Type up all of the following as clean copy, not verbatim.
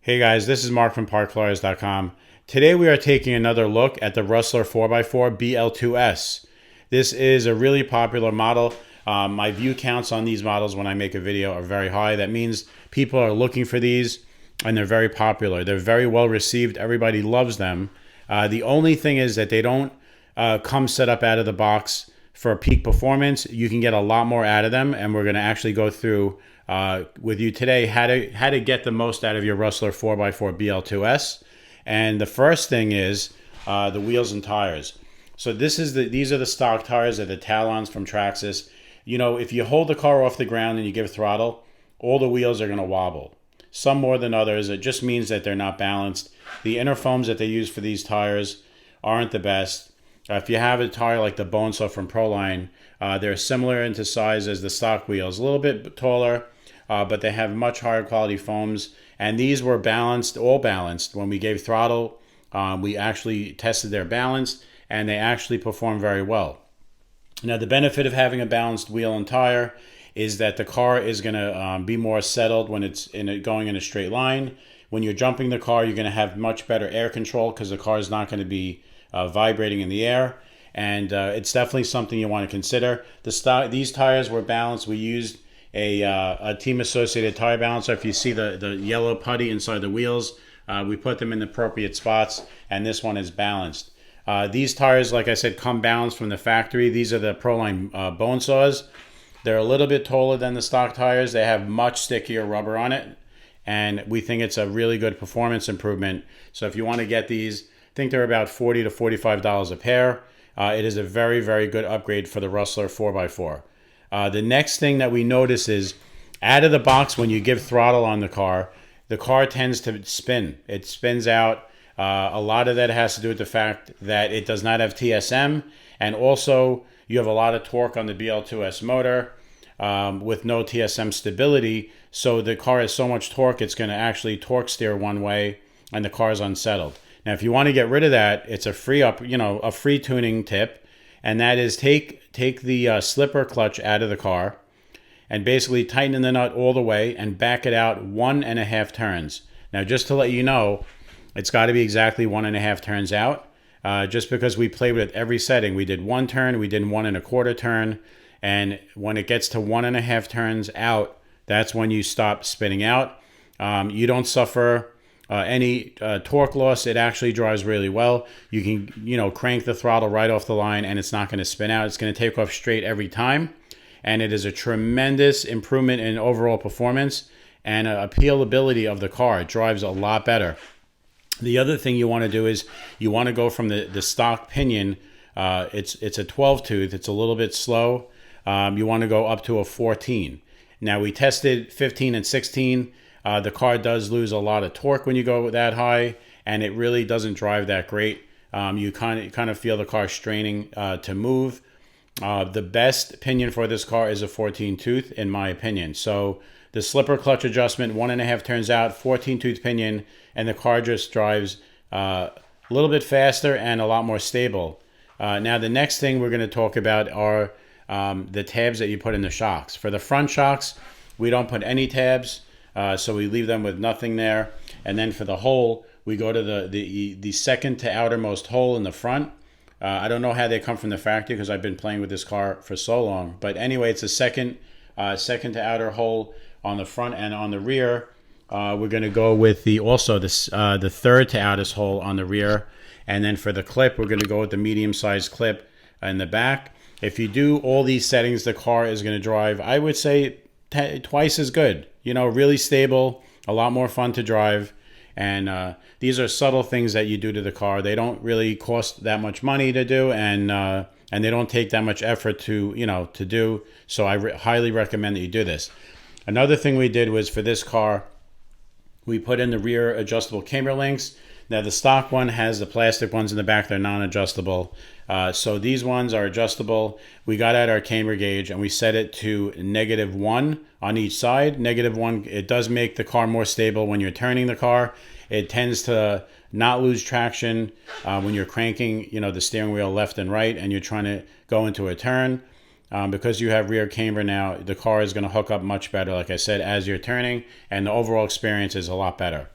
Hey guys, this is Mark from parkflyers.com. Today we are taking another look at the Rustler 4x4 BL2-S. This is a really popular model. My view counts on these models when I make a video are very high. That means people are looking for these and they're very popular. They're very well received. Everybody loves them. The only thing is that they don't come set up out of the box for peak performance. You can get a lot more out of them, and we're going to actually go through with you today how to get the most out of your Rustler 4x4 BL2-S. And the first thing is the wheels and tires. So these are the stock tires, are the Talons from Traxxas. You know, if you hold the car off the ground and you give throttle, all the wheels are going to wobble. Some more than others. It just means that they're not balanced. The inner foams that they use for these tires aren't the best. If you have a tire like the Bonesaw from Proline, they're similar into size as the stock wheels, a little bit taller, but they have much higher quality foams. And these were balanced, all balanced. When we gave throttle, we actually tested their balance, and they actually performed very well. Now, the benefit of having a balanced wheel and tire is that the car is going to be more settled when it's going in a straight line. When you're jumping the car, you're going to have much better air control because the car is not going to be vibrating in the air, and it's definitely something you want to consider. These tires were balanced. We used a team associated tire balancer. If you see the yellow putty inside the wheels, we put them in the appropriate spots, and this one is balanced. These tires, like I said, come balanced from the factory. These are the Proline Bonesaws. They're a little bit taller than the stock tires. They have much stickier rubber on it, and we think it's a really good performance improvement. So if you want to get these, I think they're about $40 to $45 a pair. It is a very, very good upgrade for the Rustler 4x4. The next thing that we notice is out of the box, when you give throttle on the car tends to spin. It spins out. A lot of that has to do with the fact that it does not have TSM, and also you have a lot of torque on the BL2S motor with no TSM stability. So the car has so much torque, it's going to actually torque steer one way, and the car is unsettled. Now, if you want to get rid of that, it's a free tuning tip, and that is take the slipper clutch out of the car and basically tighten the nut all the way and back it out 1.5 turns. Now, just to let you know, it's got to be exactly 1.5 turns out. Just because we played with every setting, we did 1 turn, we did 1.25 turn, and when it gets to 1.5 turns out, that's when you stop spinning out. You don't suffer any torque loss. It actually drives really well. You can, crank the throttle right off the line, and it's not going to spin out. It's going to take off straight every time, and it is a tremendous improvement in overall performance and appealability of the car. It drives a lot better. The other thing you want to do is you want to go from the stock pinion. It's a 12 tooth. It's a little bit slow. You want to go up to a 14. Now, we tested 15 and 16. The car does lose a lot of torque when you go that high, and it really doesn't drive that great. You kind of feel the car straining to move. The best pinion for this car is a 14 tooth, in my opinion. So the slipper clutch adjustment, 1.5 turns out, 14 tooth pinion, and the car just drives a little bit faster and a lot more stable. Now, the next thing we're going to talk about are the tabs that you put in the shocks. For the front shocks, we don't put any tabs. So we leave them with nothing there. And then for the hole, we go to the second to outermost hole in the front. I don't know how they come from the factory because I've been playing with this car for so long. But anyway, it's a second to outer hole on the front, and on the rear, we're going to go with the third to outest hole on the rear. And then for the clip, we're going to go with the medium-sized clip in the back. If you do all these settings, the car is going to drive, I would say, twice as good. Really stable, a lot more fun to drive. And these are subtle things that you do to the car. They don't really cost that much money to do, and they don't take that much effort to do. So I highly recommend that you do this. Another thing we did was for this car, we put in the rear adjustable camber links. Now, the stock one has the plastic ones in the back. They're non-adjustable. So these ones are adjustable. We got out our camber gauge and we set it to -1 on each side. -1, it does make the car more stable when you're turning the car. It tends to not lose traction when you're cranking, the steering wheel left and right, and you're trying to go into a turn. Because you have rear camber now, the car is going to hook up much better, like I said, as you're turning, and the overall experience is a lot better.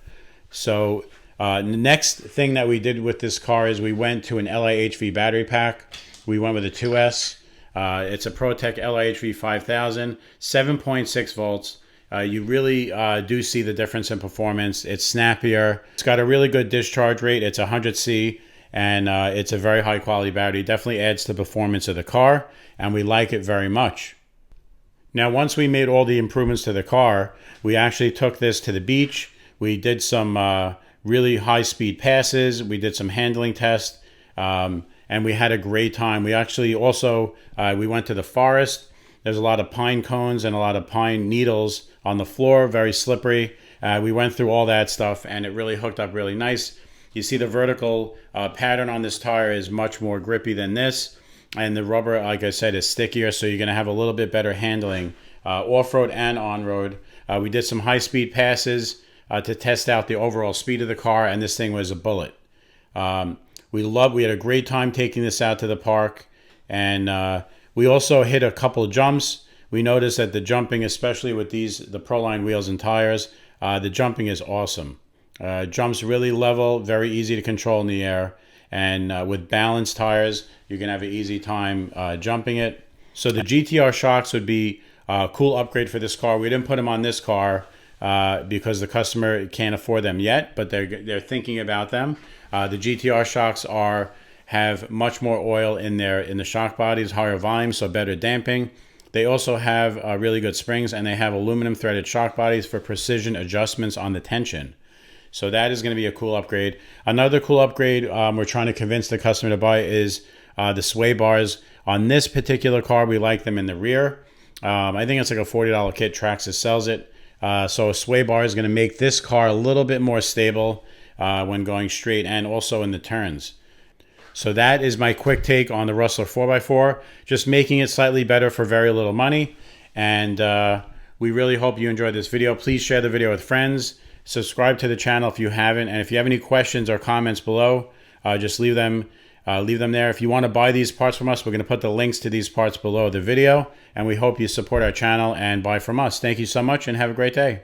So the next thing that we did with this car is we went to an LIHV battery pack. We went with a 2S. It's a ProTech LIHV 5000, 7.6 volts. You really do see the difference in performance. It's snappier. It's got a really good discharge rate. It's 100C, and it's a very high quality battery. Definitely adds to the performance of the car, and we like it very much. Now, once we made all the improvements to the car, we actually took this to the beach. We did some really high-speed passes. We did some handling tests, and we had a great time. We actually also, we went to the forest. There's a lot of pine cones and a lot of pine needles on the floor, very slippery. We went through all that stuff, and it really hooked up really nice. You see the vertical pattern on this tire is much more grippy than this. And the rubber, like I said, is stickier, so you're going to have a little bit better handling off-road and on-road. We did some high-speed passes to test out the overall speed of the car, and this thing was a bullet. We had a great time taking this out to the park, and we also hit a couple of jumps. We noticed that the jumping, especially with the Proline wheels and tires, the jumping is awesome. Jumps really level, very easy to control in the air, and with balanced tires, you can have an easy time jumping it. So the GTR shocks would be a cool upgrade for this car. We didn't put them on this car because the customer can't afford them yet, but they're thinking about them. The GTR shocks have much more oil in the shock bodies, higher volume, so better damping. They also have really good springs, and they have aluminum threaded shock bodies for precision adjustments on the tension. So that is going to be a cool upgrade. Another cool upgrade we're trying to convince the customer to buy is the sway bars. On this particular car, we like them in the rear. I think it's like a $40 kit. Traxxas sells it. So a sway bar is going to make this car a little bit more stable when going straight and also in the turns. So that is my quick take on the Rustler 4x4. Just making it slightly better for very little money. And we really hope you enjoyed this video. Please share the video with friends. Subscribe to the channel if you haven't. And if you have any questions or comments below, just leave them there. If you want to buy these parts from us, we're going to put the links to these parts below the video. And we hope you support our channel and buy from us. Thank you so much and have a great day.